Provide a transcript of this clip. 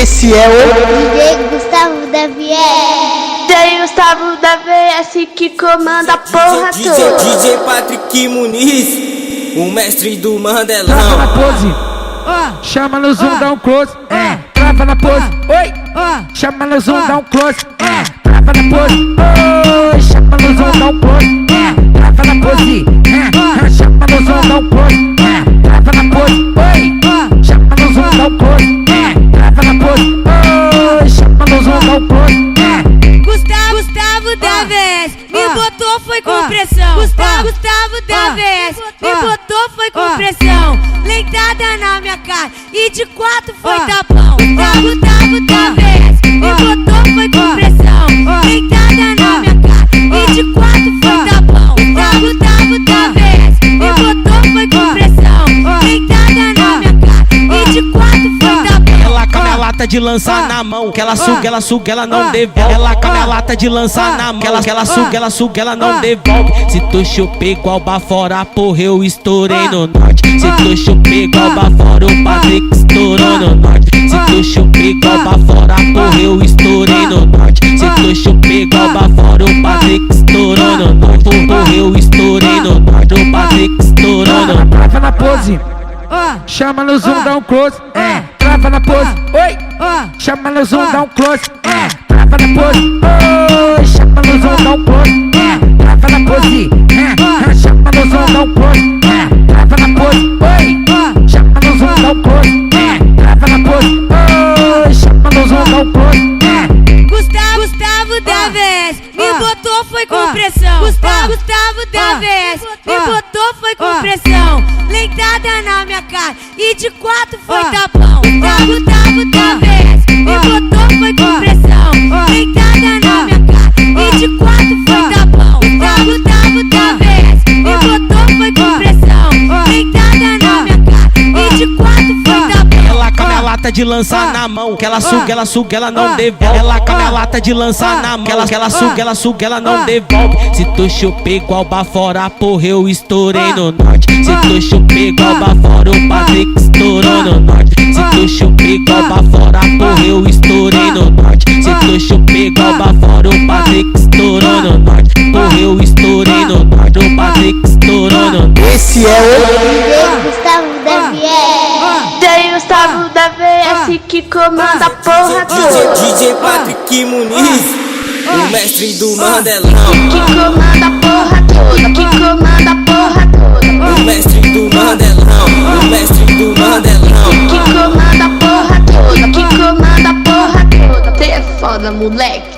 Esse é o DJ Gustavo da VS. DJ Gustavo da VS que comanda a porra toda. DJ Patrick Muniz, o mestre do Mandelão. Trava na pose, chama no zoom, dá um close. Trava na pose, oi. Chama no zoom, dá um close. Trava na pose, oi. Chama no zoom, dá um close. Trava na pose, chama no zoom, dá um close. Trava na pose, oi. Chama no zoom, dá um close. Trava na pose, oi. Chama no zoom, dá um close. Gustavo da VS me botou foi com pressão. Gustavo da VS me botou foi com pressão. Lentada na minha cara e de quatro foi tapão. Gustavo da VS me botou foi com pressão. Lentada na minha cara e de quatro foi tapão. Gustavo da VS me botou foi com pressão. Lentada na minha cara e de quatro foi tapão. Ela com a minha lata de lançar na mão, que ela suga, ela não devolve. Ela com a minha lata de lançar na mão, que ela suga, ela não devolve. Se tu chupei igual bafora, porra, eu estourei no norte. Se tu chupei igual bafora, o Patrick estourou no norte. Se tu chupei igual bafora, porra, eu estourei no norte. Se tu chupei igual bafora, o Patrick estourou no norte. Porra, eu estourei no norte, o Patrick estourou no norte. Trava na pose, chama no zoom, dá um close. Trava na pose, oi. Chama no zoom, dá um close. Trava na pose, oi. Chama no zoom, dá um close. Trava na pose, chama no zoom, dá um close. Trava na pose, oi. Chama no zoom, dá um close. Trava na pose, oi. Chama no zoom, dá um close. Gustavo da VS me botou foi com pressão. Gustavo da VS me botou foi com pressão. Lentada na minha cara e de quatro foi tapão. Gustavo da VS me botou foi com pressão. Lentada na minha cara e de quatro foi tapão. Gustavo da VS me botou foi com pressão. Lentada na minha cara e de quatro foi tapão. Ela com a minha lata de lançar na mão, que ela suga, ela não devolve. Ela com a minha lata de lançar na mão, que ela suga, ela não devolve. Se tu chupei igual bafora, porra, eu estourei no norte. Se tu chupei igual bafora, o Patrick estourou no norte. Se tu chupei igual bafora, porra, eu estourei no norte. Se tu chupei igual bafora, o Patrick estourou no norte. Porra, eu estourei no norte, o Patrick estourou no norte. Esse é o DJ Gustavo da VS. DJ Gustavo da VS que comanda a porra toda. DJ Patrick Muniz, o mestre do Mandelão. Que comanda a porra toda. Que comanda a porra toda. O mestre do Mandelão, o mestre do Mandelão. Que comanda a porra toda. Que comanda a porra toda. Cê é foda, moleque.